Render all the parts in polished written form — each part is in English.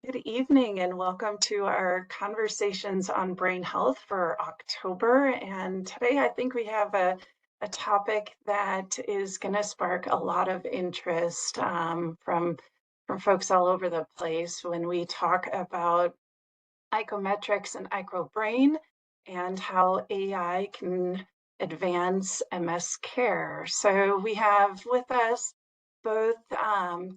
Good evening and welcome to our conversations on brain health for October. And today I think we have a topic that is going to spark a lot of interest from folks all over the place when we talk about Icometrix and Icobrain and how AI can advance MS care. So we have with us both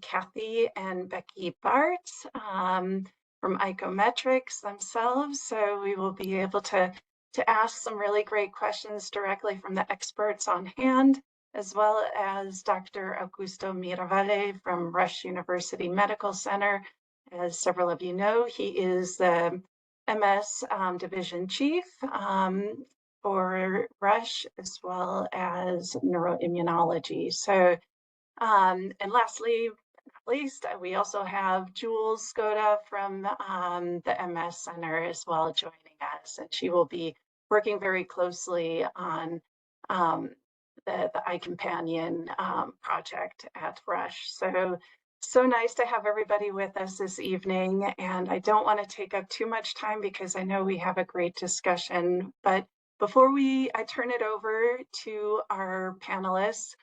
Kathy and Becky Bart from Icometrix themselves. So we will be able to ask some really great questions directly from the experts on hand, as well as Dr. Augusto Miravalle from Rush University Medical Center. As several of you know, he is the MS Division Chief for Rush, as well as neuroimmunology. So, and lastly, not least, we also have Jules Skoda from the MS Center as well joining us, and she will be working very closely on um, the iCompanion project at Rush. So nice to have everybody with us this evening. And I don't want to take up too much time because I know we have a great discussion. But before I turn it over to our panelists,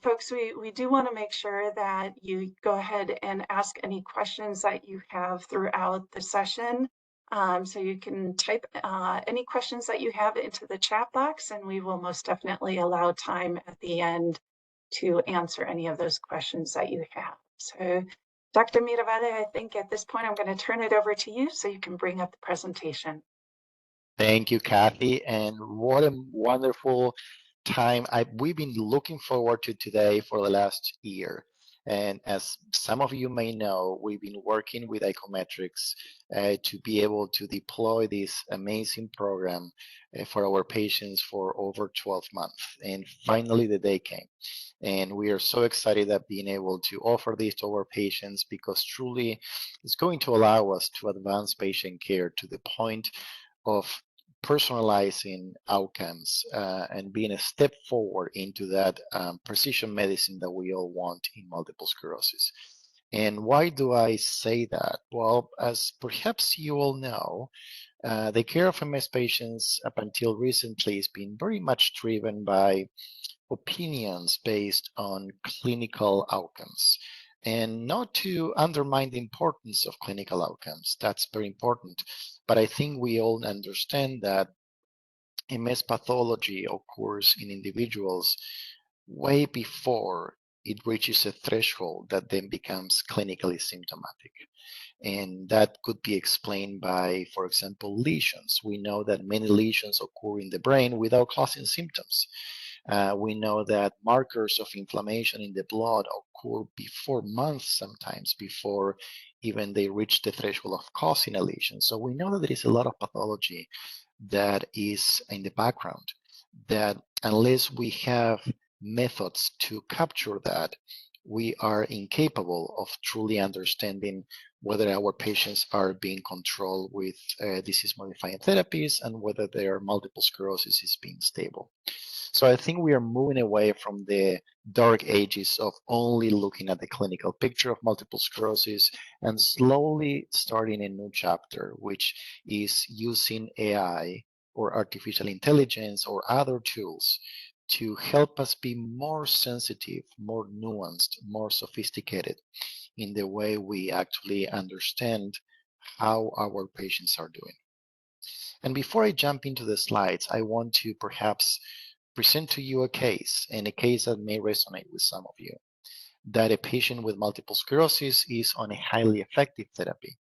folks, we do want to make sure that you go ahead and ask any questions that you have throughout the session. So you can type any questions that you have into the chat box, and we will most definitely allow time at the end to answer any of those questions that you have. So Dr. Miravalle, I think at this point I'm going to turn it over to you so you can bring up the presentation. Thank you, Kathy, and what a wonderful time. We've been looking forward to today for the last year. And as some of you may know, we've been working with Icometrix to be able to deploy this amazing program for our patients for over 12 months. And finally, the day came. And we are so excited at being able to offer this to our patients because truly it's going to allow us to advance patient care to the point of personalizing outcomes and being a step forward into that precision medicine that we all want in multiple sclerosis. And why do I say that? Well, as perhaps you all know, the care of MS patients up until recently has been very much driven by opinions based on clinical outcomes. And not to undermine the importance of clinical outcomes, that's very important. But I think we all understand that MS pathology occurs in individuals way before it reaches a threshold that then becomes clinically symptomatic. And that could be explained by, for example, lesions. We know that many lesions occur in the brain without causing symptoms. We know that markers of inflammation in the blood occur before months, sometimes before even they reach the threshold of causing a lesion. So we know that there is a lot of pathology that is in the background, that unless we have methods to capture that, we are incapable of truly understanding whether our patients are being controlled with disease-modifying therapies and whether their multiple sclerosis is being stable. So I think we are moving away from the dark ages of only looking at the clinical picture of multiple sclerosis and slowly starting a new chapter, which is using AI or artificial intelligence or other tools to help us be more sensitive, more nuanced, more sophisticated in the way we actually understand how our patients are doing. And before I jump into the slides, I want to perhaps present to you a case, and a case that may resonate with some of you, that a patient with multiple sclerosis is on a highly effective therapy.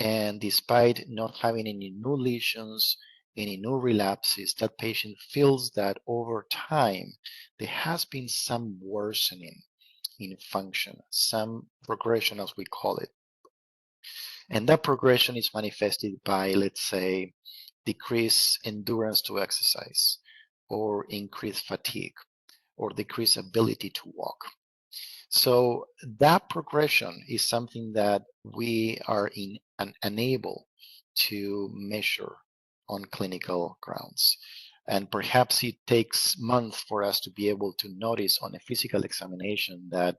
And despite not having any new lesions, any new relapses, that patient feels that over time, there has been some worsening in function, some progression, as we call it. And that progression is manifested by, let's say, decreased endurance to exercise, or increased fatigue, or decreased ability to walk. So that progression is something that we are unable to measure on clinical grounds. And perhaps it takes months for us to be able to notice on a physical examination that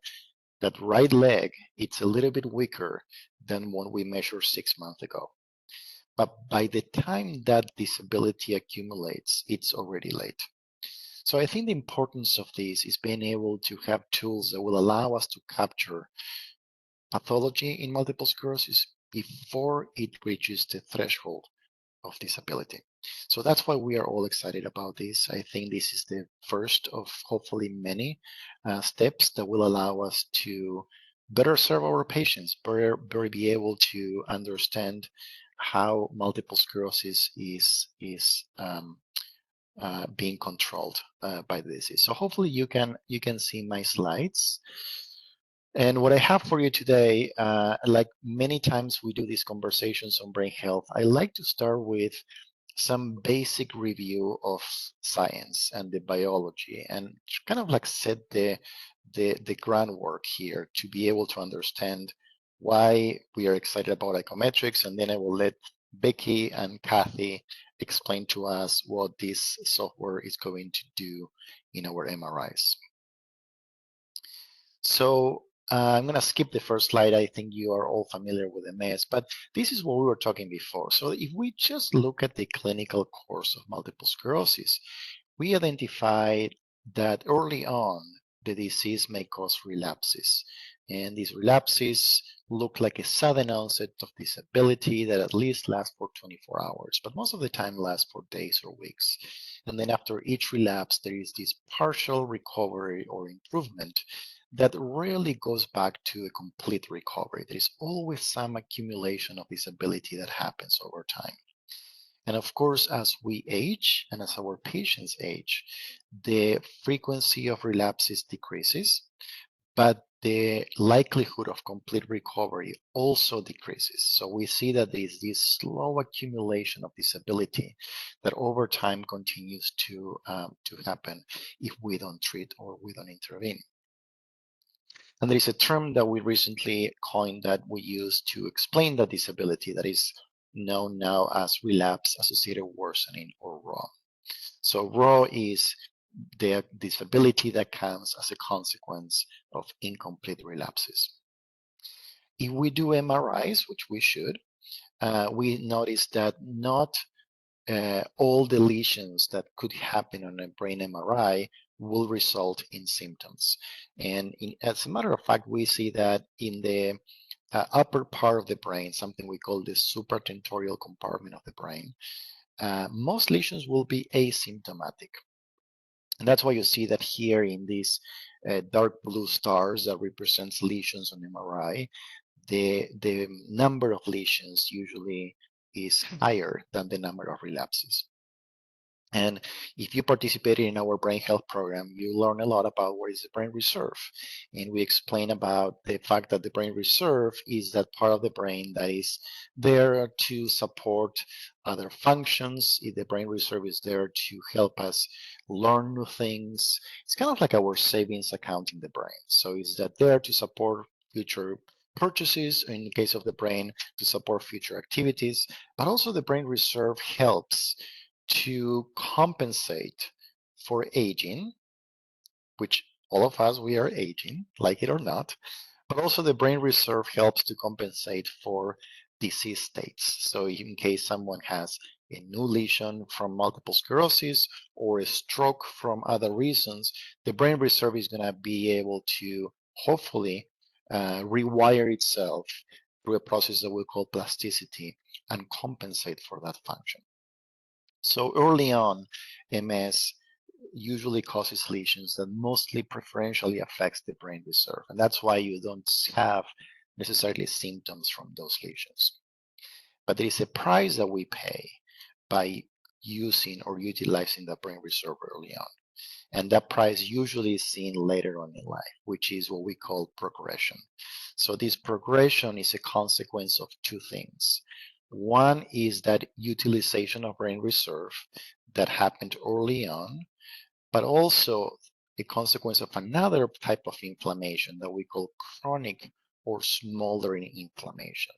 that right leg, it's a little bit weaker than when we measured 6 months ago. But by the time that disability accumulates, it's already late. So I think the importance of this is being able to have tools that will allow us to capture pathology in multiple sclerosis before it reaches the threshold of disability. So that's why we are all excited about this. I think this is the first of hopefully many steps that will allow us to better serve our patients, better be able to understand how multiple sclerosis is being controlled by the disease. So hopefully you can see my slides. And what I have for you today, like many times we do these conversations on brain health, I like to start with some basic review of science and the biology and kind of like set the groundwork here to be able to understand why we are excited about Icometrix, and then I will let Becky and Kathy explain to us what this software is going to do in our MRIs. So I'm going to skip the first slide. I think you are all familiar with MS, but this is what we were talking before. So if we just look at the clinical course of multiple sclerosis, we identified that early on, the disease may cause relapses. And these relapses look like a sudden onset of disability that at least lasts for 24 hours, but most of the time lasts for days or weeks. And then after each relapse, there is this partial recovery or improvement that rarely goes back to a complete recovery. There is always some accumulation of disability that happens over time. And of course, as we age and as our patients age, the frequency of relapses decreases, but the likelihood of complete recovery also decreases. So we see that there is this slow accumulation of disability that over time continues to happen if we don't treat or we don't intervene. And there is a term that we recently coined that we use to explain the disability that is known now as relapse associated worsening, or RAW. So RAW is the disability that comes as a consequence of incomplete relapses. If we do MRIs, which we should, we notice that not all the lesions that could happen on a brain MRI will result in symptoms. And as a matter of fact, we see that in the upper part of the brain, something we call the supratentorial compartment of the brain, most lesions will be asymptomatic. And that's why you see that here in these dark blue stars that represents lesions on MRI, the number of lesions usually is higher than the number of relapses. And if you participated in our brain health program, you learn a lot about what is the brain reserve. And we explain about the fact that the brain reserve is that part of the brain that is there to support other functions. The brain reserve is there to help us learn new things. It's kind of like our savings account in the brain. So it's that there to support future purchases, in the case of the brain, to support future activities, but also the brain reserve helps to compensate for aging, which all of us, we are aging, like it or not, but also the brain reserve helps to compensate for disease states. So in case someone has a new lesion from multiple sclerosis or a stroke from other reasons, the brain reserve is going to be able to hopefully rewire itself through a process that we call plasticity and compensate for that function. So early on, MS usually causes lesions that mostly preferentially affects the brain reserve. And that's why you don't have necessarily symptoms from those lesions. But there is a price that we pay by using or utilizing the brain reserve early on. And that price usually is seen later on in life, which is what we call progression. So this progression is a consequence of two things. One is that utilization of brain reserve that happened early on, but also a consequence of another type of inflammation that we call chronic or smoldering inflammation.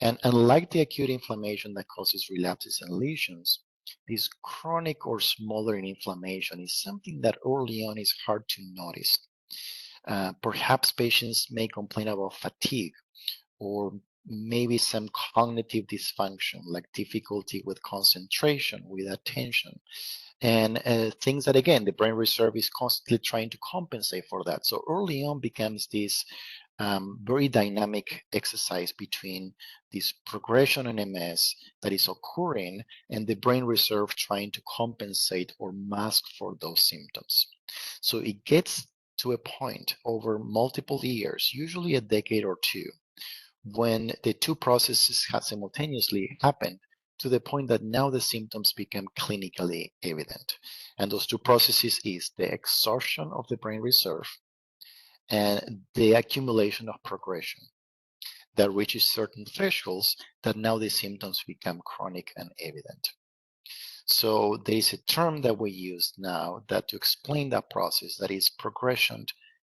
And unlike the acute inflammation that causes relapses and lesions, this chronic or smoldering inflammation is something that early on is hard to notice. Perhaps patients may complain about fatigue or maybe some cognitive dysfunction, like difficulty with concentration, with attention, and things that, again, the brain reserve is constantly trying to compensate for that. So early on becomes this very dynamic exercise between this progression in MS that is occurring and the brain reserve trying to compensate or mask for those symptoms. So it gets to a point over multiple years, usually a decade or two, when the two processes have simultaneously happened to the point that now the symptoms become clinically evident. And those two processes is the exhaustion of the brain reserve and the accumulation of progression that reaches certain thresholds that now the symptoms become chronic and evident. So there is a term that we use now that to explain that process, that is progression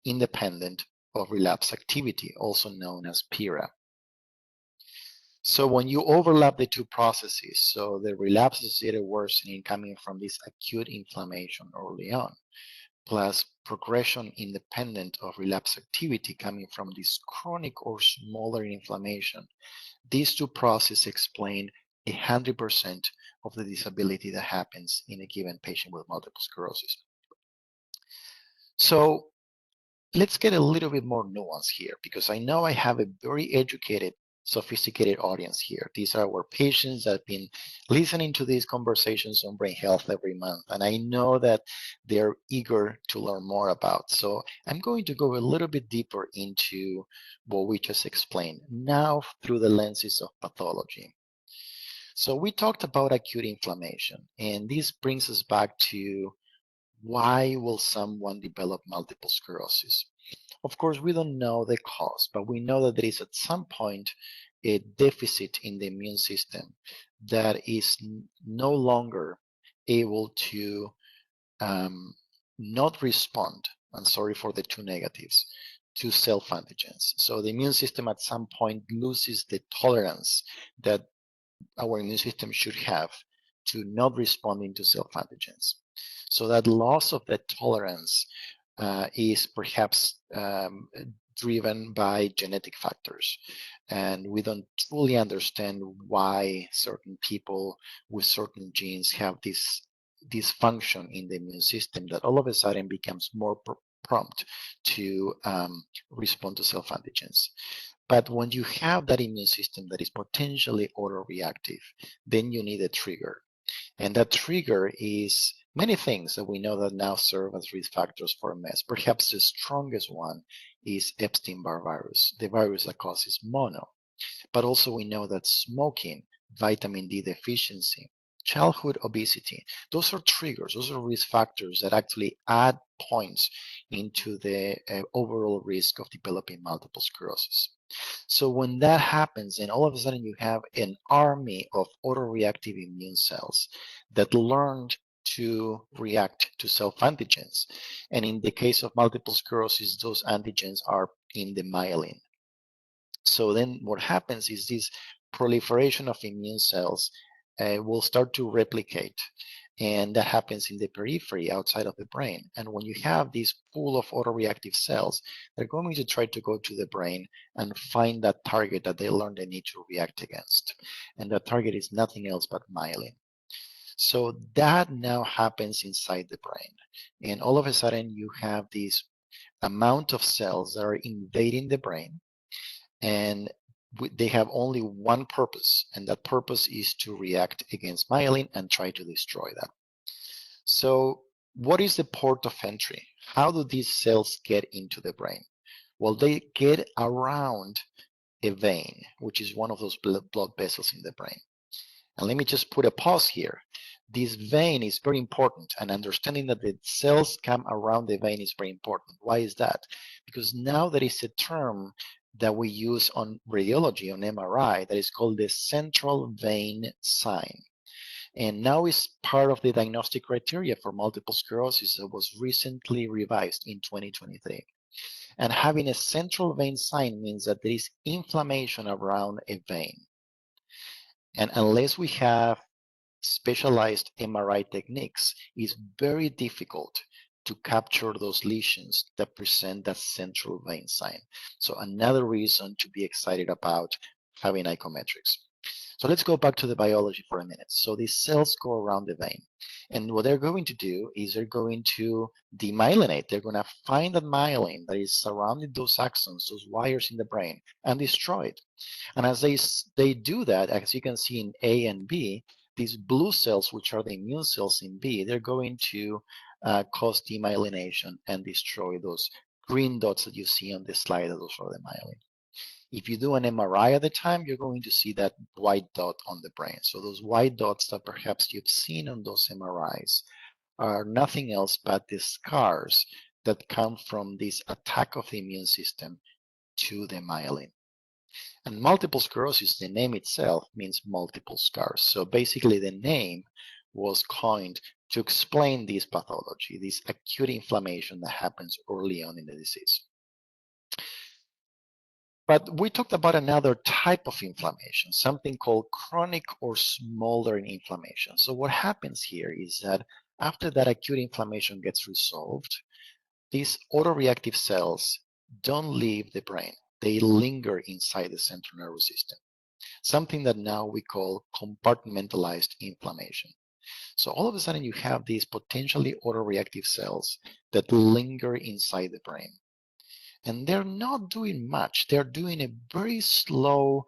independent of relapse activity, also known as PIRA. So when you overlap the two processes, so the relapse-associated worsening coming from this acute inflammation early on, plus progression independent of relapse activity coming from this chronic or smaller inflammation, these two processes explain 100% of the disability that happens in a given patient with multiple sclerosis. So let's get a little bit more nuance here, because I know I have a very educated, sophisticated audience here. These are our patients that have been listening to these conversations on brain health every month, and I know that they're eager to learn more about. So I'm going to go a little bit deeper into what we just explained, now through the lenses of pathology. So we talked about acute inflammation, and this brings us back to why will someone develop multiple sclerosis? Of course, we don't know the cause, but we know that there is at some point a deficit in the immune system that is no longer able to not respond, I'm sorry for the two negatives, to self-antigens. So the immune system at some point loses the tolerance that our immune system should have to not responding to self-antigens. So that loss of that tolerance is perhaps driven by genetic factors. And we don't truly understand why certain people with certain genes have this dysfunction in the immune system that all of a sudden becomes more prompt to respond to self-antigens. But when you have that immune system that is potentially autoreactive, then you need a trigger. And that trigger is many things that we know that now serve as risk factors for MS. Perhaps the strongest one is Epstein-Barr virus, the virus that causes mono. But also we know that smoking, vitamin D deficiency, childhood obesity, those are triggers, those are risk factors that actually add points into the overall risk of developing multiple sclerosis. So when that happens, and all of a sudden you have an army of autoreactive immune cells that learned to react to self-antigens. And in the case of multiple sclerosis, those antigens are in the myelin. So then what happens is this proliferation of immune cells will start to replicate. And that happens in the periphery outside of the brain. And when you have this pool of autoreactive cells, they're going to try to go to the brain and find that target that they learned they need to react against. And that target is nothing else but myelin. So that now happens inside the brain. And all of a sudden, you have this amount of cells that are invading the brain, and they have only one purpose, and that purpose is to react against myelin and try to destroy that. So what is the port of entry? How do these cells get into the brain? Well, they get around a vein, which is one of those blood vessels in the brain. And let me just put a pause here. This vein is very important, and understanding that the cells come around the vein is very important. Why is that? Because now there is a term that we use on radiology, on MRI, that is called the central vein sign. And now it's part of the diagnostic criteria for multiple sclerosis that was recently revised in 2023. And having a central vein sign means that there is inflammation around a vein. And unless we have specialized MRI techniques, it's very difficult to capture those lesions that present that central vein sign. So another reason to be excited about having Icometrix. So let's go back to the biology for a minute. So these cells go around the vein. And what they're going to do is they're going to demyelinate. They're going to find that myelin that is surrounding those axons, those wires in the brain, and destroy it. And as they do that, as you can see in A and B, these blue cells, which are the immune cells in B, they're going to cause demyelination and destroy those green dots that you see on the slide. Those are the myelin. If you do an MRI at the time, you're going to see that white dot on the brain. So those white dots that perhaps you've seen on those MRIs are nothing else but the scars that come from this attack of the immune system to the myelin. And multiple sclerosis, the name itself means multiple scars. So basically the name was coined to explain this pathology, this acute inflammation that happens early on in the disease. But we talked about another type of inflammation, something called chronic or smoldering inflammation. So what happens here is that after that acute inflammation gets resolved, these autoreactive cells don't leave the brain. They linger inside the central nervous system, something that now we call compartmentalized inflammation. So all of a sudden you have these potentially autoreactive cells that linger inside the brain. And they're not doing much. They're doing a very slow,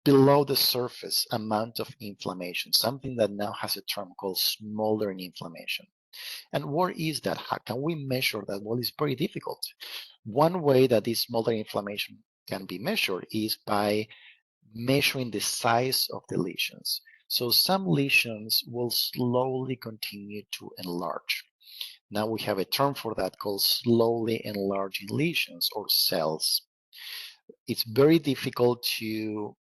below the surface amount of inflammation, something that now has a term called smoldering inflammation. And what is that? How can we measure that? Well, it's very difficult. One way that this smoldering inflammation can be measured is by measuring the size of the lesions. So some lesions will slowly continue to enlarge. Now we have a term for that called slowly enlarging lesions or cells. It's very difficult to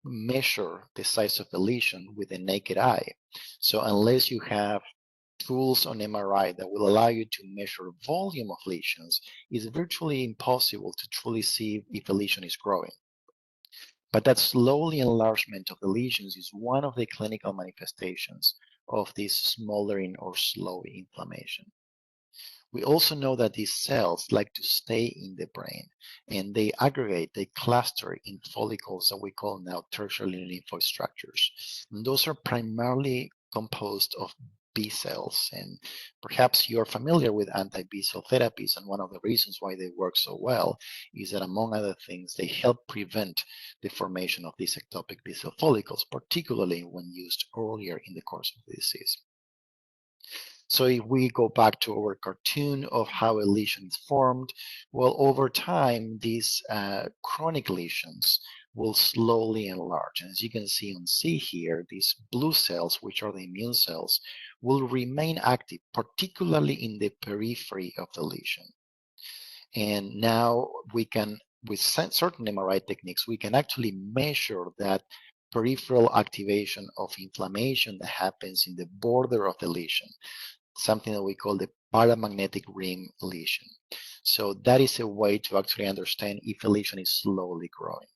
measure the size of the lesion with the naked eye. So unless you have tools on MRI that will allow you to measure volume of lesions, it's virtually impossible to truly see if a lesion is growing. But that slowly enlargement of the lesions is one of the clinical manifestations of this smoldering or slow inflammation. We also know that these cells like to stay in the brain and they aggregate, they cluster in follicles that we call now tertiary lymphoid structures. And those are primarily composed of B cells. And perhaps you're familiar with anti-B cell therapies. And one of the reasons why they work so well is that, among other things, they help prevent the formation of these ectopic B cell follicles, particularly when used earlier in the course of the disease. So if we go back to our cartoon of how a lesion is formed, well, over time, these chronic lesions will slowly enlarge. And as you can see on C here, these blue cells, which are the immune cells, will remain active, particularly in the periphery of the lesion. And now we can, with certain MRI techniques, we can actually measure that peripheral activation of inflammation that happens in the border of the lesion, something that we call the paramagnetic rim lesion. So that is a way to actually understand if a lesion is slowly growing.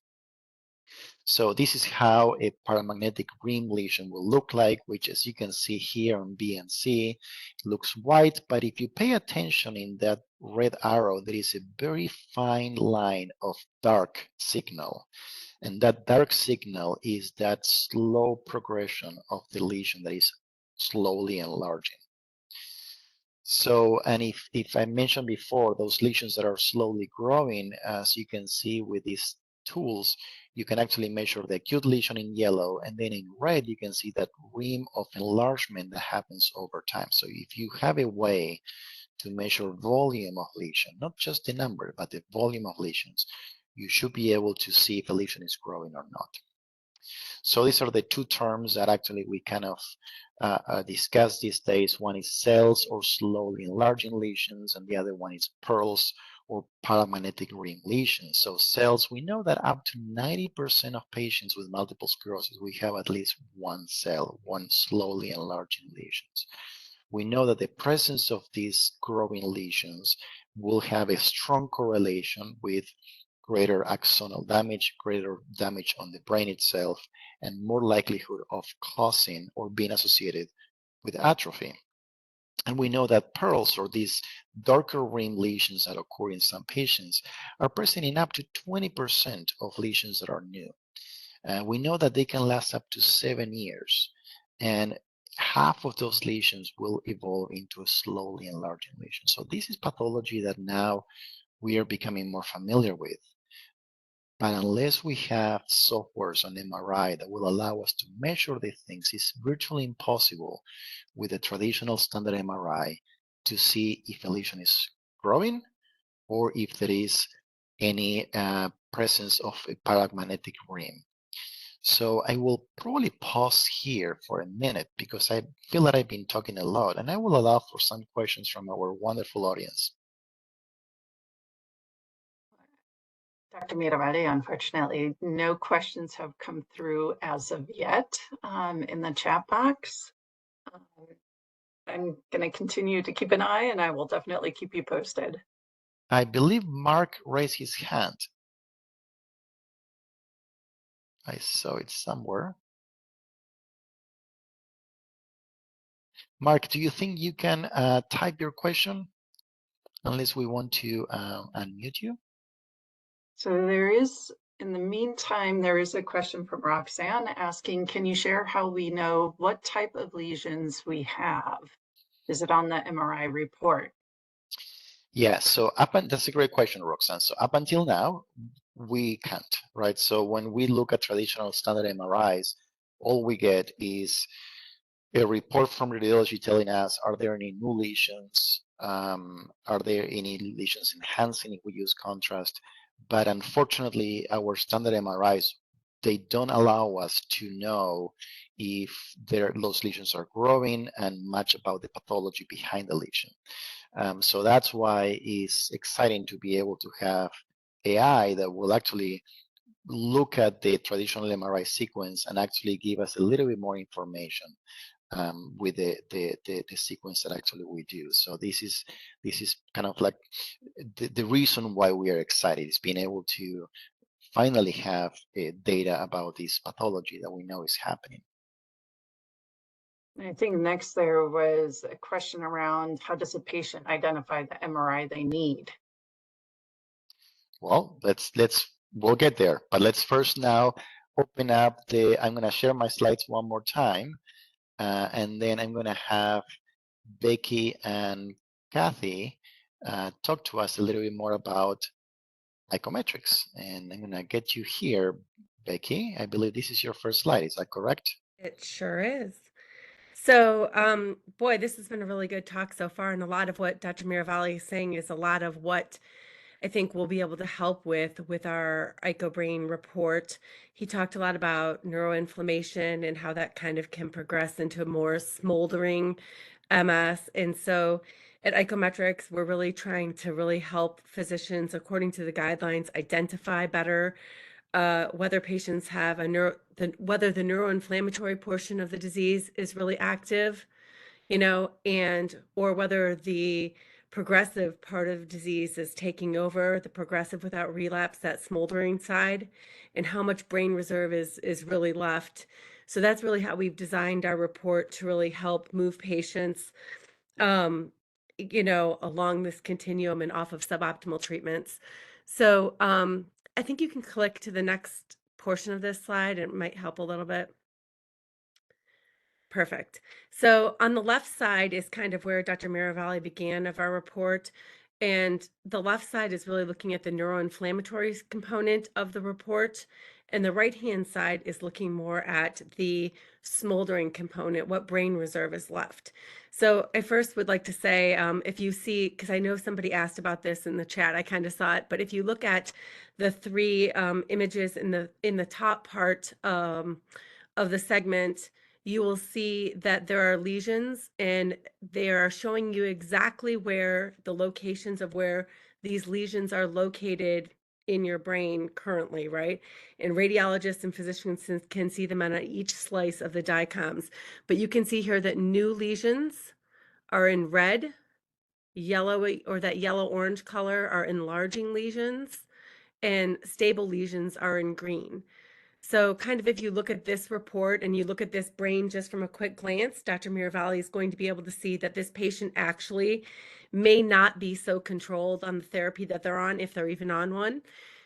So this is how a paramagnetic rim lesion will look like, which, as you can see here on B and C, looks white, but if you pay attention in that red arrow, there is a very fine line of dark signal. And that dark signal is that slow progression of the lesion that is slowly enlarging. So, and if I mentioned before, those lesions that are slowly growing, as you can see with these tools, you can actually measure the acute lesion in yellow, and then in red, you can see that rim of enlargement that happens over time. So if you have a way to measure volume of lesion, not just the number, but the volume of lesions, you should be able to see if a lesion is growing or not. So these are the two terms that actually we kind of discuss these days. One is cells or slowly enlarging lesions, and the other one is pearls or paramagnetic rim lesions. So cells, we know that up to 90% of patients with multiple sclerosis, we have at least one cell, one slowly enlarging lesions. We know that the presence of these growing lesions will have a strong correlation with greater axonal damage, greater damage on the brain itself, and more likelihood of causing or being associated with atrophy. And we know that pearls, or these darker rim lesions that occur in some patients, are present in up to 20% of lesions that are new. We know that they can last up to 7 years, and half of those lesions will evolve into a slowly enlarging lesion. So this is pathology that now we are becoming more familiar with. But unless we have softwares on MRI that will allow us to measure these things, it's virtually impossible with a traditional standard MRI to see if a lesion is growing or if there is any presence of a paramagnetic rim. So I will probably pause here for a minute because I feel that I've been talking a lot, and I will allow for some questions from our wonderful audience. Dr. Miravalli, unfortunately, no questions have come through as of yet in the chat box. Um, I'm going to continue to keep an eye and I will definitely keep you posted. I believe Mark raised his hand. I saw it somewhere. Mark, do you think you can type your question unless we want to unmute you? So there is, in the meantime, there is a question from Roxanne asking, can you share how we know what type of lesions we have? Is it on the MRI report? Yeah, so that's a great question, Roxanne. So up until now, we can't, right? So when we look at traditional standard MRIs, all we get is a report from radiology telling us, are there any new lesions? Are there any lesions enhancing if we use contrast? But unfortunately, our standard MRIs, they don't allow us to know if those lesions are growing and much about the pathology behind the lesion. So that's why it's exciting to be able to have AI that will actually look at the traditional MRI sequence and actually give us a little bit more information with the sequence that actually we do. So this is kind of like the reason why we are excited is being able to finally have data about this pathology that we know is happening. I think next there was a question around how does a patient identify the MRI they need? Well, we'll get there, but let's first now open up I'm going to share my slides one more time, and then I'm going to have Becky and Kathy talk to us a little bit more about Icometrix. And I'm going to get you here, Becky. I believe this is your first slide. Is that correct? It sure is. So, boy, this has been a really good talk so far, and a lot of what Dr. Miravalli is saying is a lot of what I think we'll be able to help with our IcoBrain report. He talked a lot about neuroinflammation and how that kind of can progress into a more smoldering MS. And so at Icometrix, we're really trying to really help physicians, according to the guidelines, identify better whether patients have whether the neuroinflammatory portion of the disease is really active, and or whether the progressive part of the disease is taking over, the progressive without relapse, that smoldering side, and how much brain reserve is really left. So that's really how we've designed our report to really help move patients um, along this continuum and off of suboptimal treatments. So I think you can click to the next portion of this slide. It might help a little bit. Perfect. So on the left side is kind of where Dr. Miravalli began of our report. And the left side is really looking at the neuroinflammatory component of the report. And the right-hand side is looking more at the smoldering component, what brain reserve is left. So I first would like to say, if you see, because I know somebody asked about this in the chat, I kind of saw it, but if you look at the three images in the top part of the segment, you will see that there are lesions and they are showing you exactly where the locations of where these lesions are located in your brain currently, right? And radiologists and physicians can see them on each slice of the DICOMs. But you can see here that new lesions are in red, yellow, or that yellow-orange color are enlarging lesions, and stable lesions are in green. So kind of if you look at this report and you look at this brain just from a quick glance, Dr. Miravalli is going to be able to see that this patient actually may not be so controlled on the therapy that they're on, if they're even on one.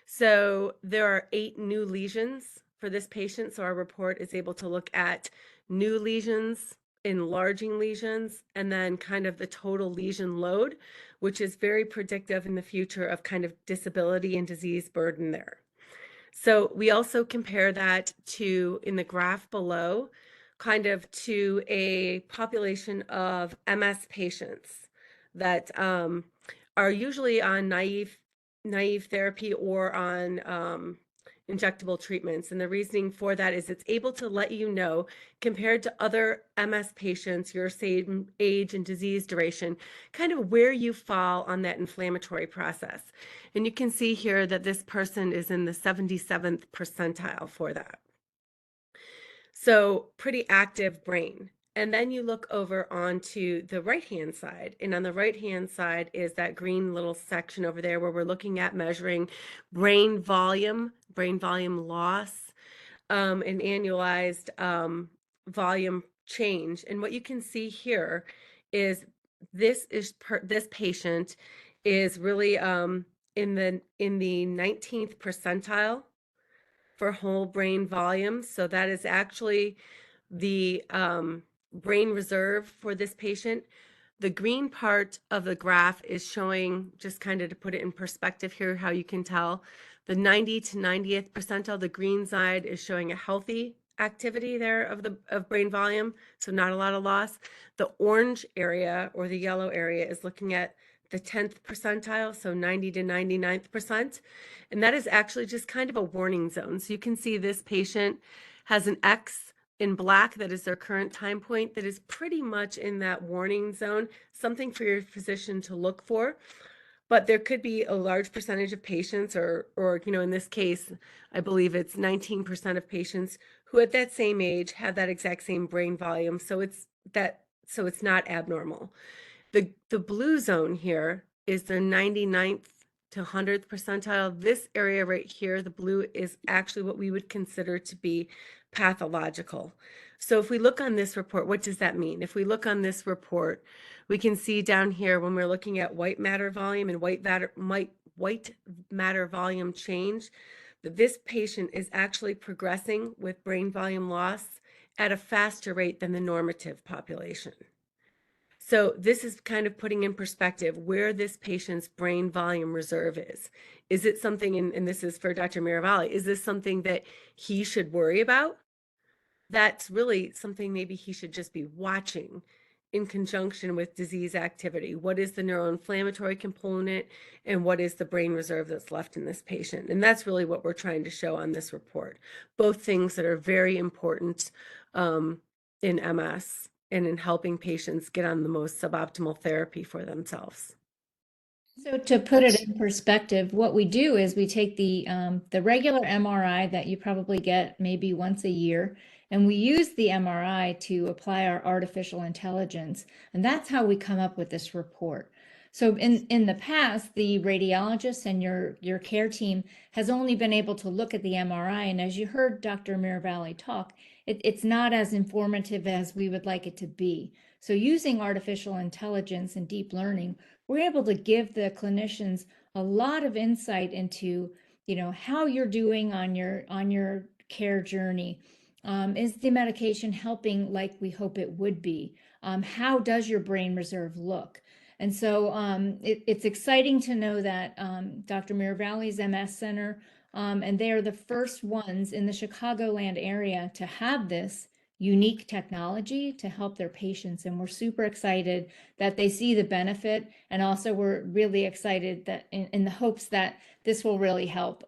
So there are 8 new lesions for this patient. So our report is able to look at new lesions, enlarging lesions, and then kind of the total lesion load, which is very predictive in the future of kind of disability and disease burden there. So we also compare that to, in the graph below, kind of to a population of MS patients that are usually on naive therapy or on injectable treatments. And the reasoning for that is it's able to let you know, compared to other MS patients, your same age and disease duration, kind of where you fall on that inflammatory process. And you can see here that this person is in the 77th percentile for that. So pretty active brain. And then you look over onto the right-hand side. And on the right-hand side is that green little section over there where we're looking at measuring brain volume loss, and annualized volume change. And what you can see here is this patient is really in the 19th percentile for whole brain volume. So that is actually the brain reserve for this patient. The green part of the graph is showing, just kind of to put it in perspective here, how you can tell the 90 to 90th percentile. The green side is showing a healthy activity there of brain volume, so not a lot of loss. The orange area or the yellow area is looking at the 10th percentile, so 90 to 99th percent. And that is actually just kind of a warning zone. So you can see this patient has an X in black, that is their current time point, that is pretty much in that warning zone, something for your physician to look for. But there could be a large percentage of patients, or in this case, I believe it's 19% of patients who at that same age have that exact same brain volume. So it's not abnormal. The blue zone here is the 99th to 100th percentile. This area right here, the blue, is actually what we would consider to be pathological. So if we look on this report, what does that mean? If we look on this report, we can see down here when we're looking at white matter volume and white matter volume change, that this patient is actually progressing with brain volume loss at a faster rate than the normative population. So this is kind of putting in perspective where this patient's brain volume reserve is. Is it something, and this is for Dr. Miravalli, is this something that he should worry about? That's really something maybe he should just be watching in conjunction with disease activity. What is the neuroinflammatory component and what is the brain reserve that's left in this patient? And that's really what we're trying to show on this report. Both things that are very important in MS and in helping patients get on the most suboptimal therapy for themselves. So to put it in perspective, what we do is we take the regular MRI that you probably get maybe once a year, and we use the MRI to apply our artificial intelligence, and that's how we come up with this report. So in the past, the radiologist and your care team has only been able to look at the MRI, and as you heard Dr. Miravalli talk, it's not as informative as we would like it to be. So using artificial intelligence and deep learning, we're able to give the clinicians a lot of insight into, how you're doing on your care journey. Is the medication helping like we hope it would be? How does your brain reserve look? And so it's exciting to know that Dr. Miravalli's MS Center, and they are the first ones in the Chicagoland area to have this unique technology to help their patients. And we're super excited that they see the benefit. And also we're really excited that in the hopes that this will really help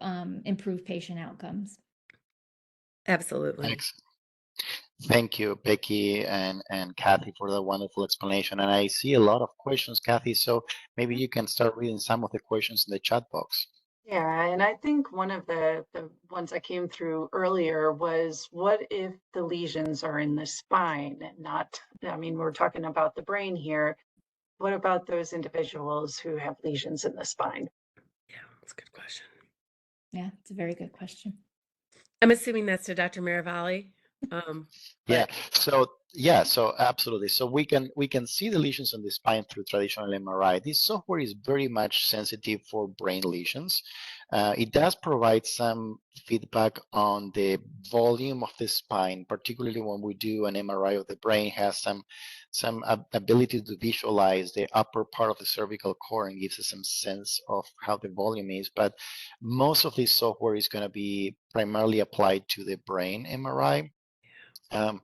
improve patient outcomes. Absolutely. Excellent. Thank you, Becky and Kathy, for the wonderful explanation. And I see a lot of questions, Kathy, so maybe you can start reading some of the questions in the chat box. Yeah, and I think one of the ones that came through earlier was, what if the lesions are in the spine and not, I mean, we're talking about the brain here. What about those individuals who have lesions in the spine? Yeah, that's a good question. Yeah, it's a very good question. I'm assuming that's to Dr. Miravalli. Yeah. But So absolutely. So we can see the lesions on the spine through traditional MRI. This software is very much sensitive for brain lesions. It does provide some feedback on the volume of the spine, particularly when we do an MRI of the brain, has some ability to visualize the upper part of the cervical core and gives us some sense of how the volume is. But most of this software is going to be primarily applied to the brain MRI. Um,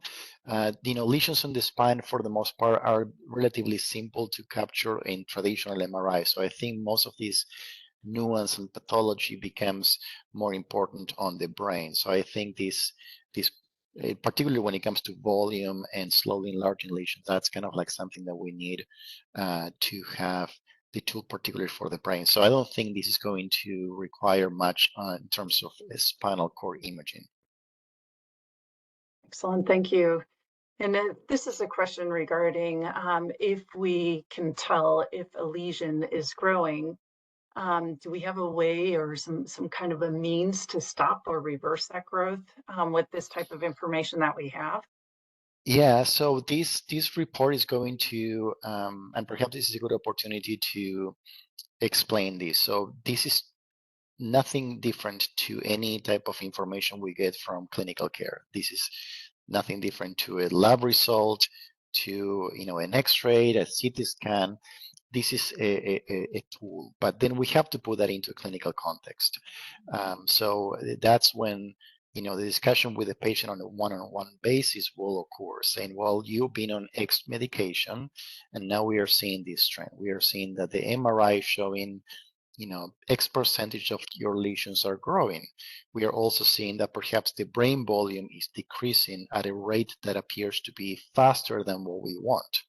lesions on the spine, for the most part, are relatively simple to capture in traditional MRI. So I think most of these nuance and pathology becomes more important on the brain. So I think this particularly when it comes to volume and slowly enlarging lesions, that's kind of like something that we need to have the tool particularly for the brain. So I don't think this is going to require much in terms of spinal cord imaging. Excellent, thank you. And this is a question regarding if we can tell if a lesion is growing. Do we have a way or some kind of a means to stop or reverse that growth with this type of information that we have? Yeah, so this report is going to, and perhaps this is a good opportunity to explain this. So this is nothing different to any type of information we get from clinical care. This is nothing different to a lab result, to an X-ray, a CT scan. This is a tool, but then we have to put that into a clinical context. So that's when the discussion with the patient on a one-on-one basis will occur, saying, well, you've been on X medication, and now we are seeing this trend. We are seeing that the MRI is showing X percentage of your lesions are growing. We are also seeing that perhaps the brain volume is decreasing at a rate that appears to be faster than what we want.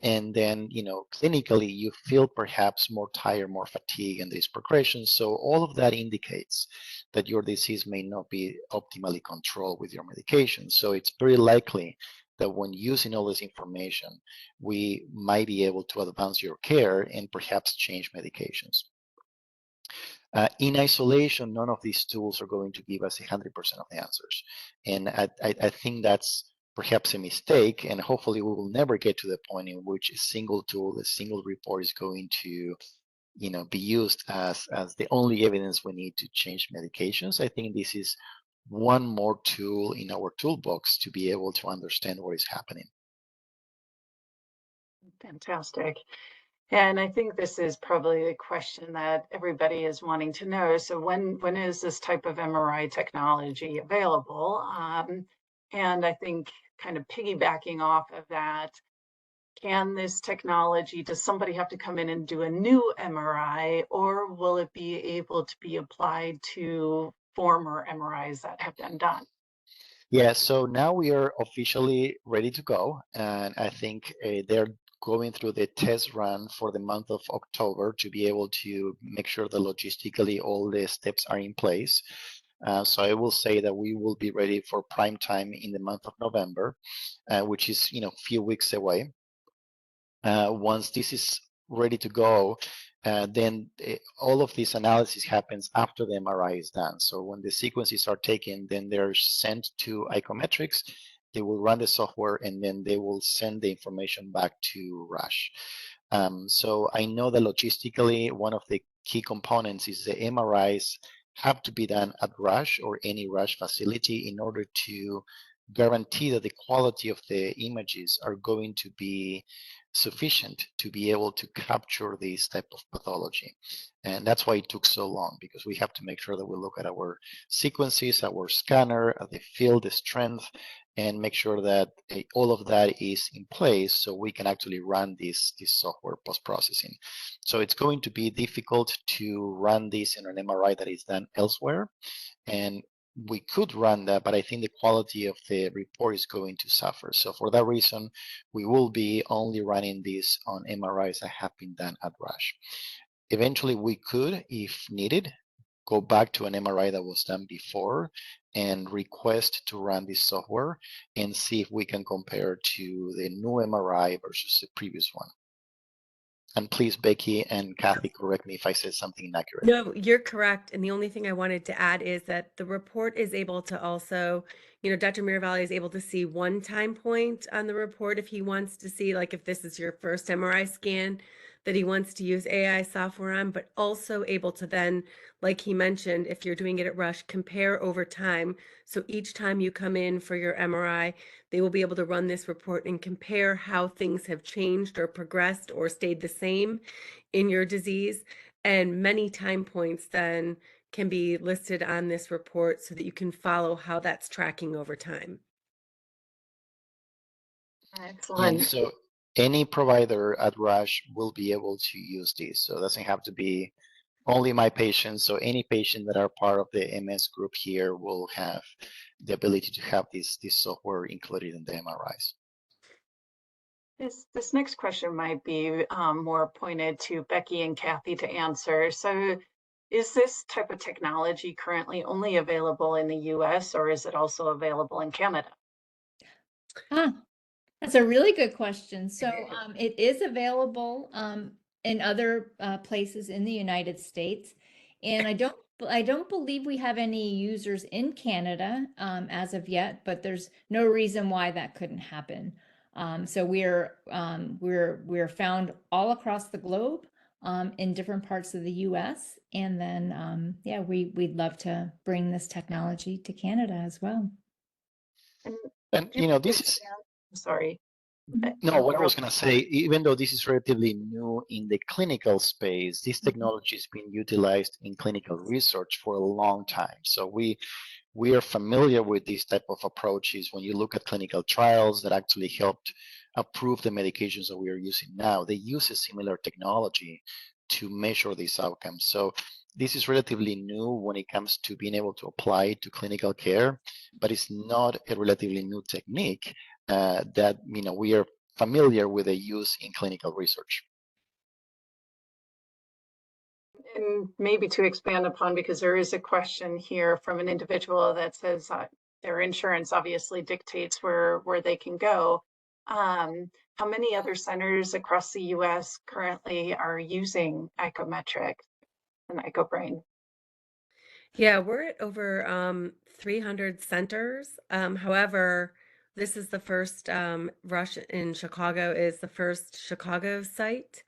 And then, clinically, you feel perhaps more tired, more fatigue, and there's progression. So all of that indicates that your disease may not be optimally controlled with your medication. So it's very likely that when using all this information, we might be able to advance your care and perhaps change medications. In isolation, none of these tools are going to give us 100% of the answers. And I think that's perhaps a mistake, and hopefully we will never get to the point in which a single tool, a single report is going to be used as the only evidence we need to change medications. I think this is one more tool in our toolbox to be able to understand what is happening. Fantastic. And I think this is probably a question that everybody is wanting to know. So when is this type of MRI technology available? And I think kind of piggybacking off of that, can this technology, does somebody have to come in and do a new MRI, or will it be able to be applied to former MRIs that have been done? Yeah, so now we are officially ready to go, and I think they're going through the test run for the month of October to be able to make sure that logistically all the steps are in place. So I will say that we will be ready for prime time in the month of November, which is a few weeks away. Once this is ready to go, then all of this analysis happens after the MRI is done. So when the sequences are taken, then they're sent to Icometrix. They will run the software, and then they will send the information back to Rush. So I know that logistically, one of the key components is the MRIs have to be done at Rush or any Rush facility in order to guarantee that the quality of the images are going to be sufficient to be able to capture this type of pathology. And that's why it took so long, because we have to make sure that we look at our sequences, our scanner, the field, the strength, and make sure that all of that is in place so we can actually run this software post-processing. So it's going to be difficult to run this in an MRI that is done elsewhere. And we could run that, but I think the quality of the report is going to suffer. So for that reason, we will be only running this on MRIs that have been done at Rush. Eventually, we could, if needed, go back to an MRI that was done before and request to run this software and see if we can compare to the new MRI versus the previous one. And please, Becky and Kathy, correct me if I said something inaccurate. No, you're correct. And the only thing I wanted to add is that the report is able to also, Dr. Miravalli is able to see one time point on the report if he wants to see, like if this is your first MRI scan that he wants to use AI software on, but also able to then, like he mentioned, if you're doing it at Rush, compare over time. So each time you come in for your MRI, they will be able to run this report and compare how things have changed or progressed or stayed the same in your disease. And many time points then can be listed on this report so that you can follow how that's tracking over time. And Excellent. so any provider at Rush will be able to use this. So it doesn't have to be only my patients. So any patient that are part of the MS group here will have the ability to have this software included in the MRIs. This next question might be more pointed to Becky and Kathy to answer. So is this type of technology currently only available in the US or is it also available in Canada? Ah, that's a really good question. So it is available in other places in the United States, and I don't believe we have any users in Canada as of yet, but there's no reason why that couldn't happen. So we're found all across the globe in different parts of the U.S. And then yeah, we'd love to bring this technology to Canada as well. And And do you want to this is expand? I'm sorry, no, what I was interrupt. going to say, even though this is relatively new in the clinical space, this technology has been utilized in clinical research for a long time. So we are familiar with these type of approaches. When you look at clinical trials that actually helped approve the medications that we are using now, they use a similar technology to measure these outcomes. So this is relatively new when it comes to being able to apply it to clinical care, but it's not a relatively new technique that we are familiar with the use in clinical research. And maybe to expand upon, because there is a question here from an individual that says their insurance obviously dictates where they can go. How many other centers across the US currently are using Icometrix and IcoBrain? Yeah, we're at over 300 centers. However, this is the first Rush in Chicago is the first Chicago site.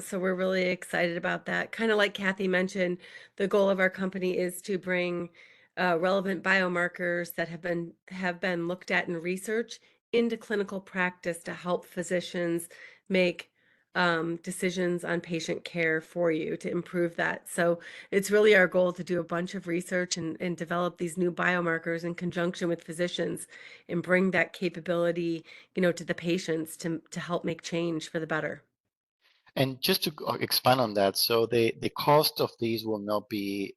So we're really excited about that. Kind of like Kathy mentioned, the goal of our company is to bring relevant biomarkers that have been looked at in research into clinical practice to help physicians make decisions on patient care for you to improve that. So it's really our goal to do a bunch of research and develop these new biomarkers in conjunction with physicians and bring that capability, to the patients to help make change for the better. And just to expand on that, so the cost of these will not be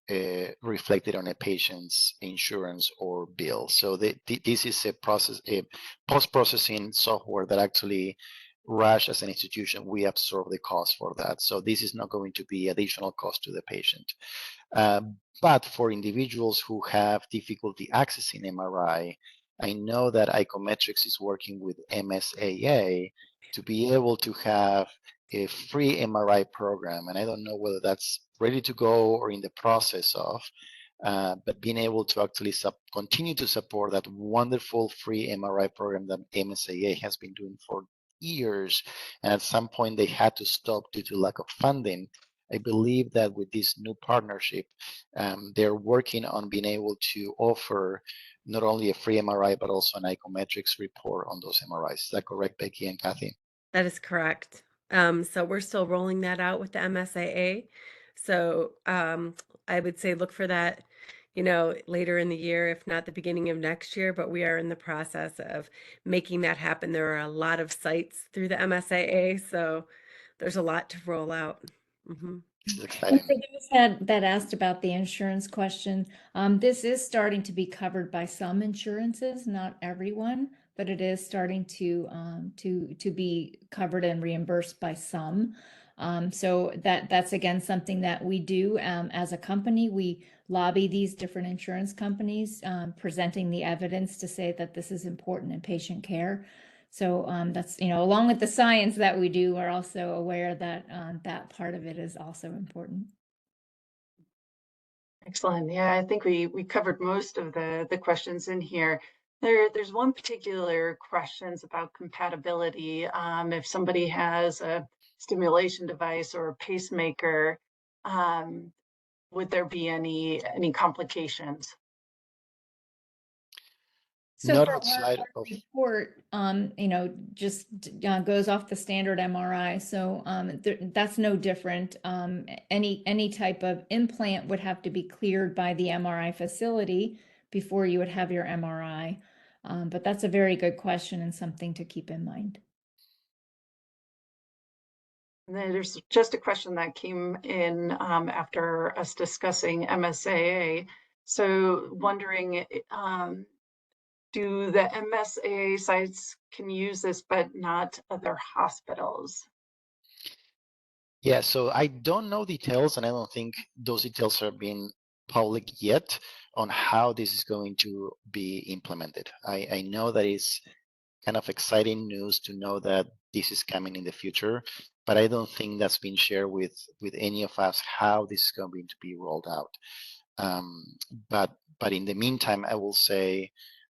reflected on a patient's insurance or bill. So this is a post-processing software that actually Rush as an institution, we absorb the cost for that. So this is not going to be additional cost to the patient. But for individuals who have difficulty accessing MRI, I know that Icometrix is working with MSAA to be able to have a free MRI program. And I don't know whether that's ready to go or in the process of, but being able to actually continue to support that wonderful free MRI program that MSAA has been doing for years. And at some point they had to stop due to lack of funding. I believe that with this new partnership, they're working on being able to offer not only a free MRI, but also an Icometrix report on those MRIs. Is that correct, Becky and Kathy? That is correct. So we're still rolling that out with the MSAA. So I would say look for that, later in the year, if not the beginning of next year, but we are in the process of making that happen. There are a lot of sites through the MSAA, so there's a lot to roll out. Mhm. This is And exciting. for those that asked about the insurance question, this is starting to be covered by some insurances, not everyone, but it is starting to be covered and reimbursed by some. So that's again something that we do as a company. We lobby these different insurance companies, presenting the evidence to say that this is important in patient care. So that's, along with the science that we do, we're also aware that that part of it is also important. Excellent. Yeah, I think we covered most of the questions in here. There's one particular questions about compatibility. If somebody has a stimulation device or a pacemaker, um, would there be any complications? So Not for outside our of. report, just goes off the standard MRI. So that's no different. Any type of implant would have to be cleared by the MRI facility before you would have your MRI. But that's a very good question and something to keep in mind. And then there's just a question that came in after us discussing MSAA. So wondering, do the MSAA sites can use this, but not other hospitals? Yeah, so I don't know details, and I don't think those details are being public yet on how this is going to be implemented. I know that it's kind of exciting news to know that this is coming in the future, but I don't think that's been shared with any of us how this is going to be rolled out. Um, but in the meantime, I will say,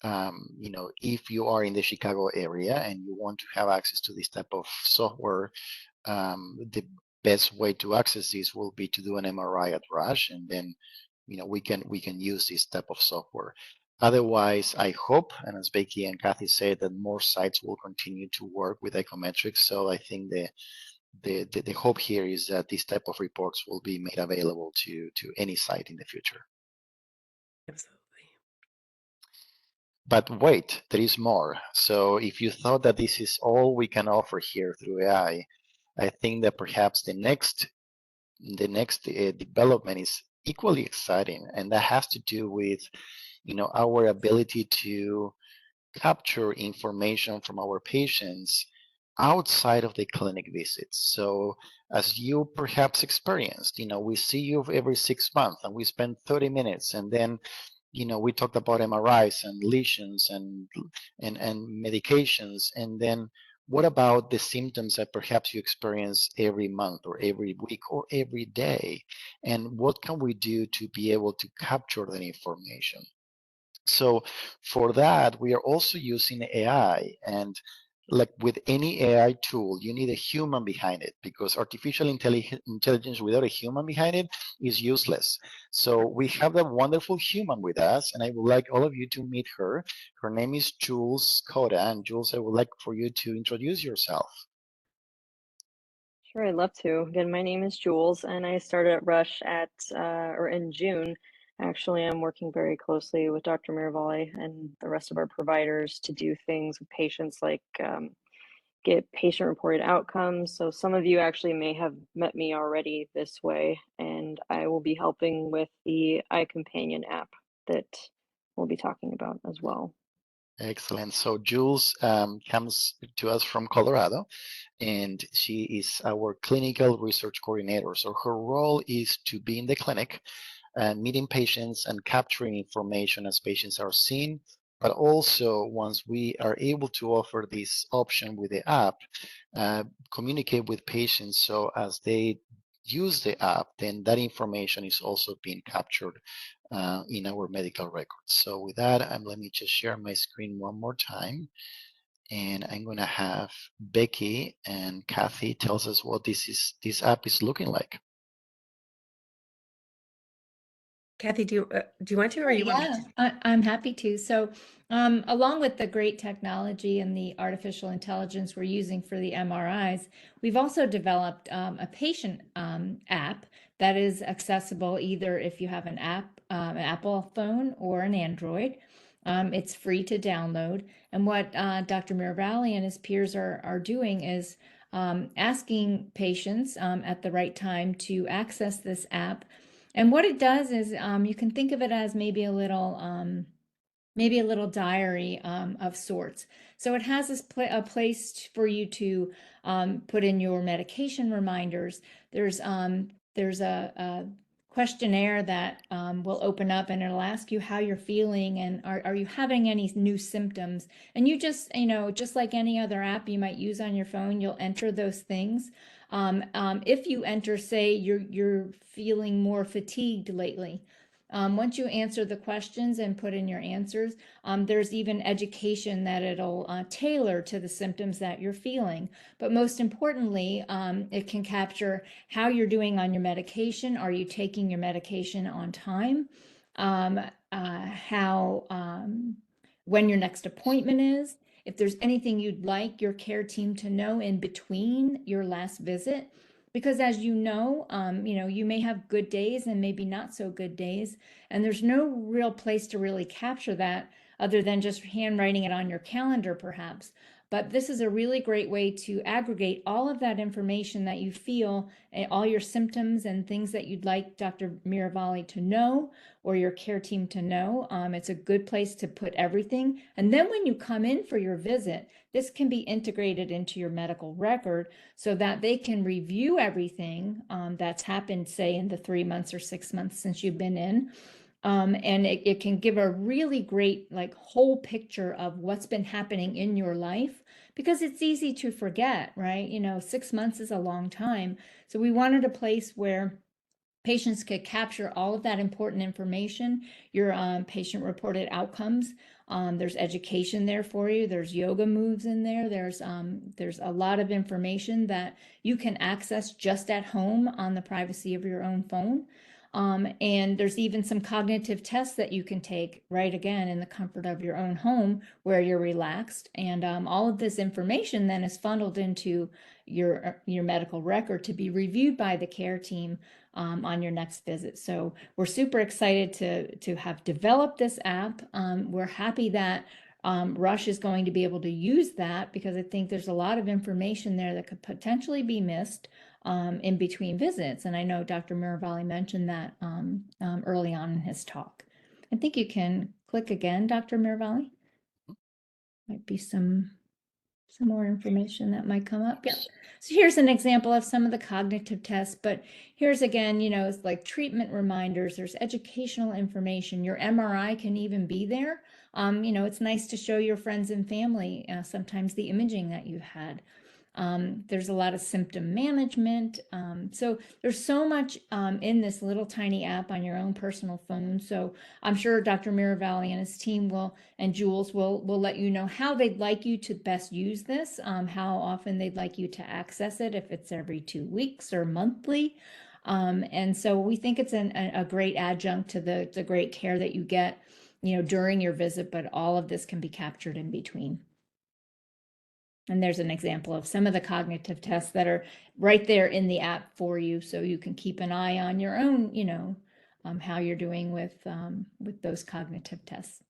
if you are in the Chicago area and you want to have access to this type of software, the best way to access this will be to do an MRI at Rush, and then we can use this type of software. Otherwise, I hope, and as Becky and Kathy said, that more sites will continue to work with Icometrix. So I think the hope here is that this type of reports will be made available to any site in the future. Absolutely. But wait, there is more. So if you thought that this is all we can offer here through AI, I think that perhaps the next development is equally exciting, and that has to do with our ability to capture information from our patients outside of the clinic visits. So as you perhaps experienced, we see you every 6 months and we spend 30 minutes, and then we talked about MRIs and lesions and medications, and then what about the symptoms that perhaps you experience every month or every week or every day? And what can we do to be able to capture that information? So for that, we are also using AI, and like with any AI tool, you need a human behind it because artificial intelligence without a human behind it is useless. So we have that wonderful human with us, and I would like all of you to meet her. Her name is Jules Coda, and Jules, I would like for you to introduce yourself. Sure, I'd love to. Again, my name is Jules, and I started at Rush or in June. Actually, I'm working very closely with Dr. Miravalli and the rest of our providers to do things with patients like get patient-reported outcomes. So some of you actually may have met me already this way, and I will be helping with the iCompanion app that we'll be talking about as well. Excellent. So Jules comes to us from Colorado, and she is our clinical research coordinator. So her role is to be in the clinic and meeting patients and capturing information as patients are seen, but also once we are able to offer this option with the app, communicate with patients so as they use the app, then that information is also being captured in our medical records. So with that, let me just share my screen one more time. And I'm going to have Becky and Kathy tells us what this app is looking like. Kathy, do you want to, or you want me to? I'm happy to. So, along with the great technology and the artificial intelligence we're using for the MRIs, we've also developed a patient app that is accessible either if you have an Apple phone or an Android. It's free to download. And what Dr. Miravalli and his peers are doing is asking patients at the right time to access this app. And what it does is you can think of it as maybe a little diary of sorts. So it has a place for you to put in your medication reminders. There's a questionnaire that will open up, and it'll ask you how you're feeling and are you having any new symptoms. And you just, just like any other app you might use on your phone, you'll enter those things. If you enter, say you're feeling more fatigued lately, once you answer the questions and put in your answers, there's even education that it'll tailor to the symptoms that you're feeling. But most importantly, it can capture how you're doing on your medication. Are you taking your medication on time? How, when your next appointment is, if there's anything you'd like your care team to know in between your last visit. Because as you may have good days and maybe not so good days, and there's no real place to really capture that other than just handwriting it on your calendar, perhaps. But this is a really great way to aggregate all of that information that you feel, all your symptoms and things that you'd like Dr. Miravalli to know or your care team to know. It's a good place to put everything. And then when you come in for your visit, this can be integrated into your medical record so that they can review everything that's happened, say, in the 3 months or 6 months since you've been in. And it can give a really great whole picture of what's been happening in your life, because it's easy to forget, right? 6 months is a long time. So we wanted a place where patients could capture all of that important information, your patient reported outcomes. There's education there for you. There's yoga moves in there. There's a lot of information that you can access just at home on the privacy of your own phone. And there's even some cognitive tests that you can take right again in the comfort of your own home where you're relaxed. And all of this information then is funneled into your medical record to be reviewed by the care team on your next visit. So we're super excited to have developed this app. We're happy that Rush is going to be able to use that, because I think there's a lot of information there that could potentially be missed in between visits. And I know Dr. Miravalli mentioned that early on in his talk. I think you can click again, Dr. Miravalli. Might be some more information that might come up. Yep. So here's an example of some of the cognitive tests, but here's again, it's like treatment reminders, there's educational information, your MRI can even be there. It's nice to show your friends and family sometimes the imaging that you've had. There's a lot of symptom management. So there's so much in this little tiny app on your own personal phone. So I'm sure Dr. Miravalli and his team and Jules will let you know how they'd like you to best use this, how often they'd like you to access it, if it's every 2 weeks or monthly. And so we think it's a great adjunct to the great care that you get, during your visit, but all of this can be captured in between. And there's an example of some of the cognitive tests that are right there in the app for you, so you can keep an eye on your own, how you're doing with those cognitive tests.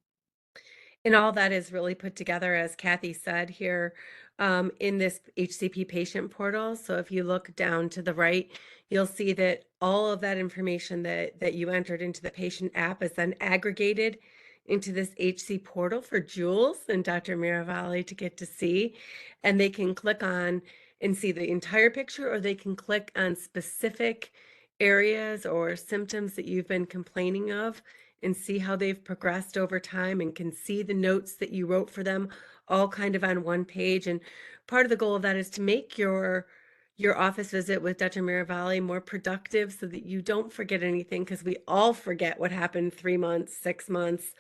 And all that is really put together, as Kathy said here, in this HCP patient portal. So if you look down to the right, you'll see that all of that information that you entered into the patient app is then aggregated into this HC portal for Jules and Dr. Miravalli to get to see. And they can click on and see the entire picture, or they can click on specific areas or symptoms that you've been complaining of and see how they've progressed over time, and can see the notes that you wrote for them all kind of on one page. And part of the goal of that is to make your office visit with Dr. Miravalli more productive, so that you don't forget anything, because we all forget what happened 3 months, 6 months.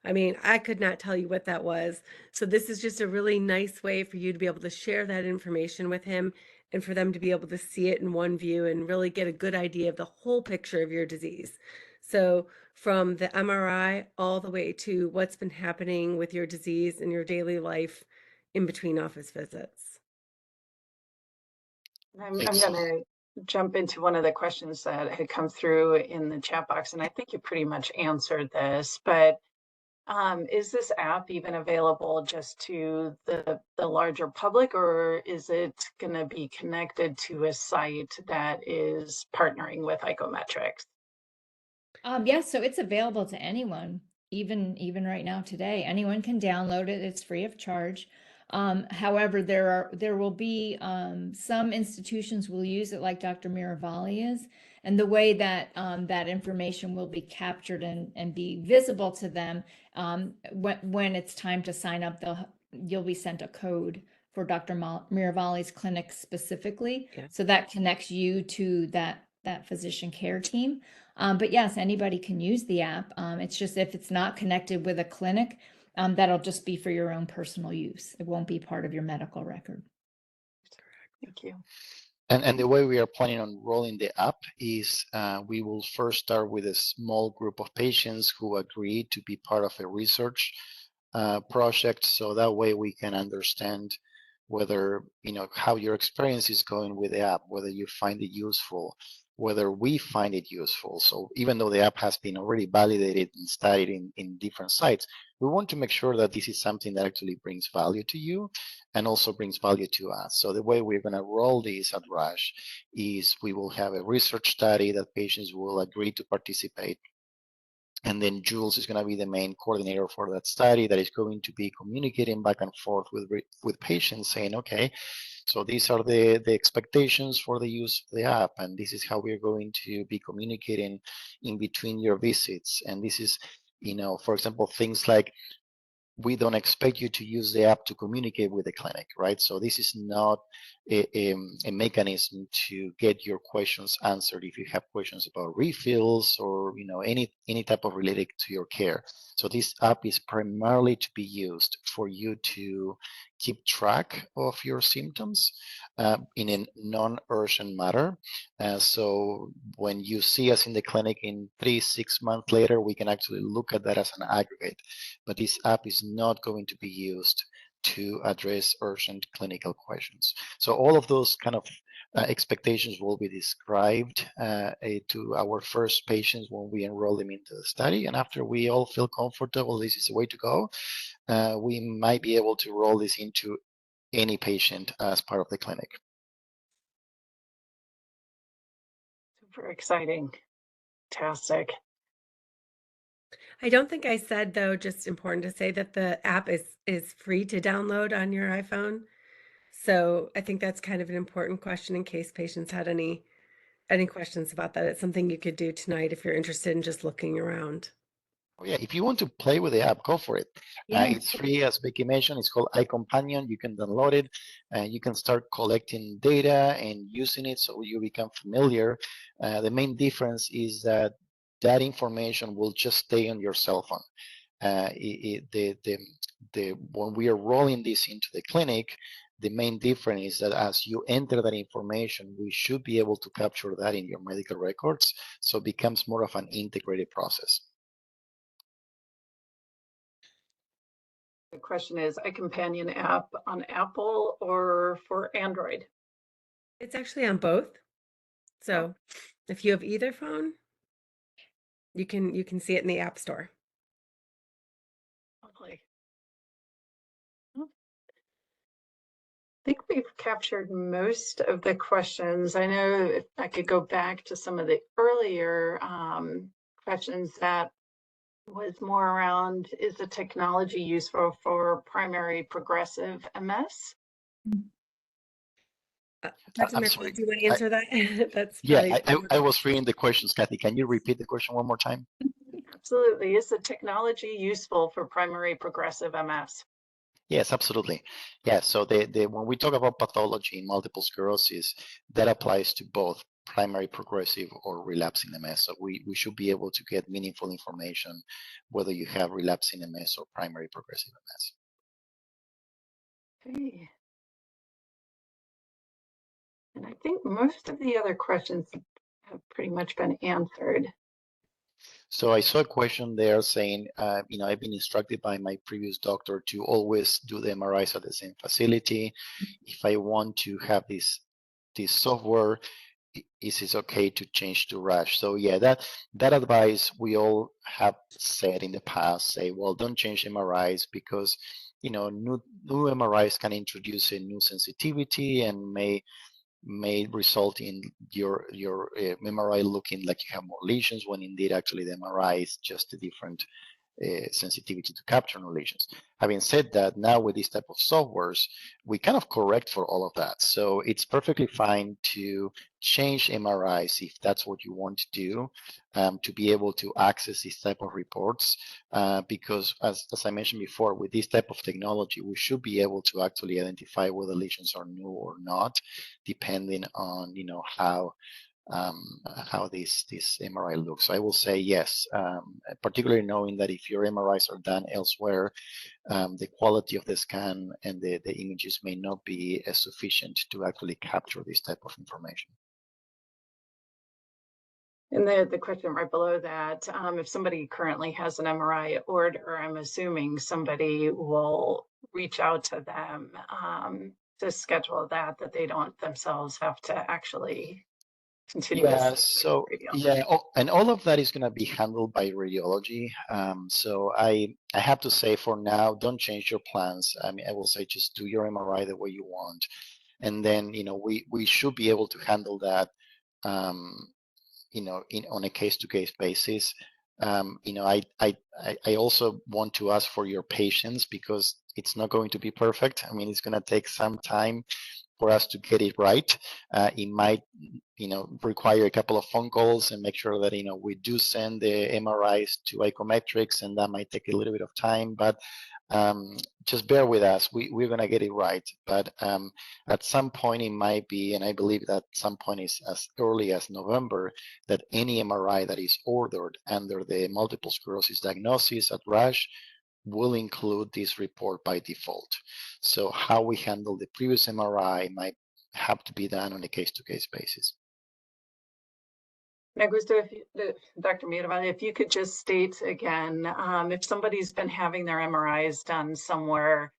I mean, I could not tell you what that was. So this is just a really nice way for you to be able to share that information with him, and for them to be able to see it in one view and really get a good idea of the whole picture of your disease. So from the MRI all the way to what's been happening with your disease and your daily life in between office visits. I'm going to jump into one of the questions that had come through in the chat box, and I think you pretty much answered this, but is this app even available just to the larger public, or is it going to be connected to a site that is partnering with Icometrix? Yes, so it's available to anyone, even right now today. Anyone can download it. It's free of charge. However, there will be some institutions will use it like Dr. Miravalli is, and the way that that information will be captured and be visible to them when it's time to sign up, you'll be sent a code for Dr. Miravalli's clinic specifically, Yeah. so that connects you to that physician care team. But yes, anybody can use the app. It's just if it's not connected with a clinic, that'll just be for your own personal use. It won't be part of your medical record. Thank you. And the way we are planning on rolling the app is we will first start with a small group of patients who agree to be part of a research project. So that way we can understand whether, how your experience is going with the app, whether you find it useful, whether we find it useful. So even though the app has been already validated and studied in different sites, we want to make sure that this is something that actually brings value to you and also brings value to us. So the way we're going to roll this at Rush is we will have a research study that patients will agree to participate. And then Jules is going to be the main coordinator for that study that is going to be communicating back and forth with patients saying, okay, so these are the expectations for the use of the app, and this is how we're going to be communicating in between your visits. And this is, for example, things like we don't expect you to use the app to communicate with the clinic, right? So this is not a mechanism to get your questions answered if you have questions about refills or any type of related to your care. So this app is primarily to be used for you to keep track of your symptoms in a non-urgent matter. So when you see us in the clinic in 3-6 months later, we can actually look at that as an aggregate. But this app is not going to be used to address urgent clinical questions. So all of those kind of expectations will be described to our first patients when we enroll them into the study. And after we all feel comfortable, this is the way to go, we might be able to roll this into any patient as part of the clinic. Super exciting. Fantastic. I don't think I said, though, just important to say that the app is free to download on your iPhone. So I think that's kind of an important question in case patients had any questions about that. It's something you could do tonight if you're interested in just looking around. Oh, yeah, if you want to play with the app, go for it. Yeah. It's free, as Becky mentioned. It's called iCompanion. You can download it, and you can start collecting data and using it so you become familiar. The main difference is that that information will just stay on your cell phone. When we are rolling this into the clinic, the main difference is that as you enter that information, we should be able to capture that in your medical records, so it becomes more of an integrated process. The question is, a companion app on Apple or for Android? It's actually on both. So if you have either phone, you can see it in the App Store. Lovely. I think we've captured most of the questions. I know if I could go back to some of the earlier questions that was more around, is the technology useful for primary progressive MS? Dr. I'm Murphy, sorry. do you want to answer that? That's Yeah, probably I was reading the questions, Kathy. Can you repeat the question one more time? Absolutely. Is the technology useful for primary progressive MS? Yes, absolutely. Yeah, so when we talk about pathology in multiple sclerosis, that applies to both primary progressive or relapsing MS. So we should be able to get meaningful information whether you have relapsing MS or primary progressive MS. Okay. And I think most of the other questions have pretty much been answered. So I saw a question there saying, I've been instructed by my previous doctor to always do the MRIs at the same facility. If I want to have this software, is it okay to change to Rush? So yeah, that advice we all have said in the past, say, well, don't change MRIs because new MRIs can introduce a new sensitivity and may result in your MRI looking like you have more lesions when indeed actually the MRI is just a different sensitivity to capture no lesions. Having said that, now with this type of softwares, we kind of correct for all of that. So it's perfectly fine to change MRIs if that's what you want to do, to be able to access this type of reports, because as I mentioned before, with this type of technology, we should be able to actually identify whether lesions are new or not, depending on how this MRI looks. So I will say yes, particularly knowing that if your MRIs are done elsewhere, the quality of the scan and the images may not be sufficient to actually capture this type of information. And the question right below that, if somebody currently has an MRI order, I'm assuming somebody will reach out to them to schedule that they don't themselves have to actually Yeah, continuously so radio. yeah, and all of that is going to be handled by radiology. So I have to say for now, don't change your plans. I mean, I will say just do your MRI the way you want, and then we should be able to handle that. Um, on a case-to-case basis. I also want to ask for your patience because it's not going to be perfect. I mean, it's going to take some time for us to get it right. It might, require a couple of phone calls and make sure that, we do send the MRIs to Icometrix, and that might take a little bit of time, but just bear with us. We're going to get it right. But at some point it might be, and I believe that some point is as early as November, that any MRI that is ordered under the multiple sclerosis diagnosis at Rush will include this report by default. So how we handle the previous MRI might have to be done on a case-to-case basis. Augusto, Dr. Miravalli, if you could just state again, if somebody's been having their MRIs done somewhere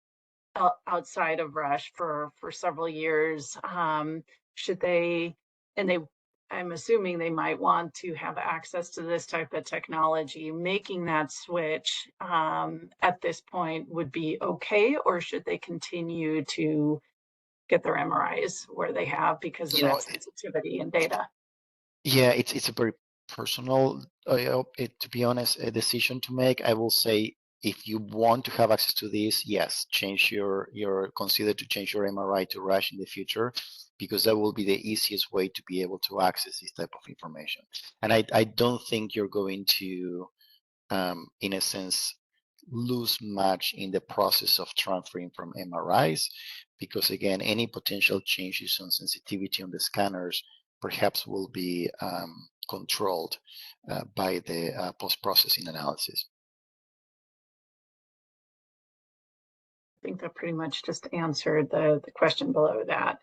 outside of Rush for several years, should they, I'm assuming they might want to have access to this type of technology, making that switch at this point would be okay, or should they continue to get their MRIs where they have because of You know, that sensitivity and data? Yeah, it's a very personal, to be honest, a decision to make. I will say if you want to have access to this, yes, consider to change your MRI to Rush in the future, because that will be the easiest way to be able to access this type of information. And I don't think you're going to, in a sense, lose much in the process of transferring from MRIs, because again, any potential changes on sensitivity on the scanners perhaps will be controlled by the post-processing analysis. I think that pretty much just answered the question below that.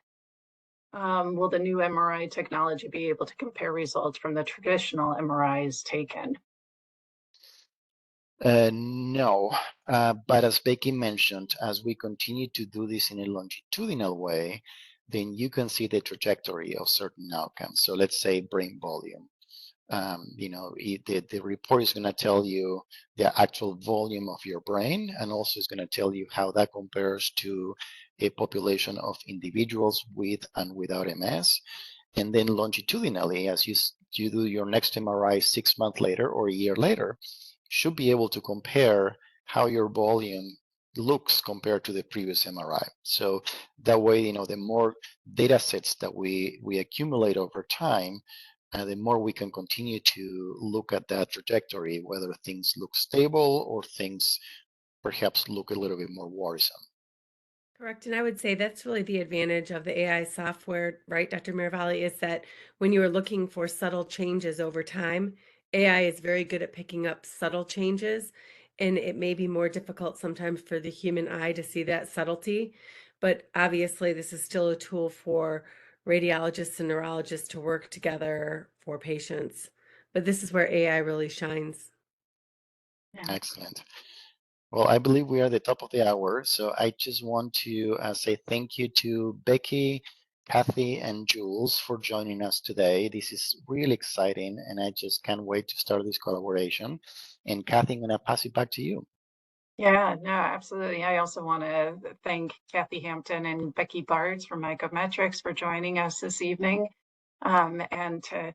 Will the new MRI technology be able to compare results from the traditional MRIs taken? No, but as Becky mentioned, as we continue to do this in a longitudinal way, then you can see the trajectory of certain outcomes. So let's say brain volume. The report is going to tell you the actual volume of your brain, and also is going to tell you how that compares to a population of individuals with and without MS. And then longitudinally, as you do your next MRI 6 months later or a year later, should be able to compare how your volume looks compared to the previous MRI. So that way, the more data sets that we accumulate over time, the more we can continue to look at that trajectory, whether things look stable or things perhaps look a little bit more worrisome. Correct. And I would say that's really the advantage of the AI software, right, Dr. Miravalli, is that when you are looking for subtle changes over time, AI is very good at picking up subtle changes. And it may be more difficult sometimes for the human eye to see that subtlety. But obviously, this is still a tool for radiologists and neurologists to work together for patients. But this is where AI really shines. Yeah. Excellent. Well, I believe we are at the top of the hour, so I just want to say thank you to Becky, Kathy, and Jules for joining us today. This is really exciting, and I just can't wait to start this collaboration. And Kathy, I'm going to pass it back to you. Yeah, no, absolutely. I also want to thank Kathy Hampton and Becky Bards from Icometrix for joining us this evening, and to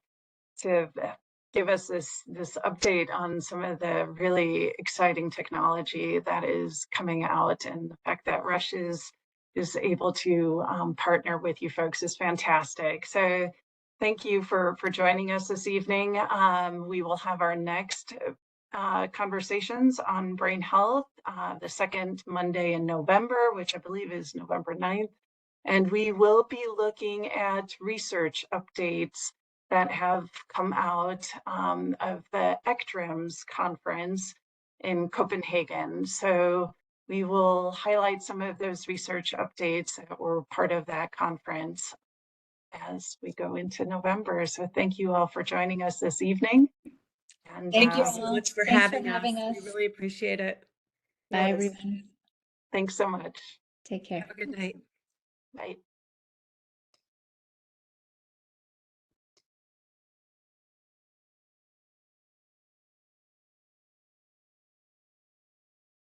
give us this update on some of the really exciting technology that is coming out, and the fact that Rush is able to partner with you folks is fantastic. So thank you for joining us this evening. We will have our next conversations on brain health the second Monday in November, which I believe is November 9th. And we will be looking at research updates that have come out of the ECTRIMS conference in Copenhagen. So we will highlight some of those research updates that were part of that conference as we go into November. So thank you all for joining us this evening. And Thank you So all. much for Thanks for having us. having We us. really appreciate it. Bye, yes, everyone. thanks so much. Take care. Have a good night. Bye.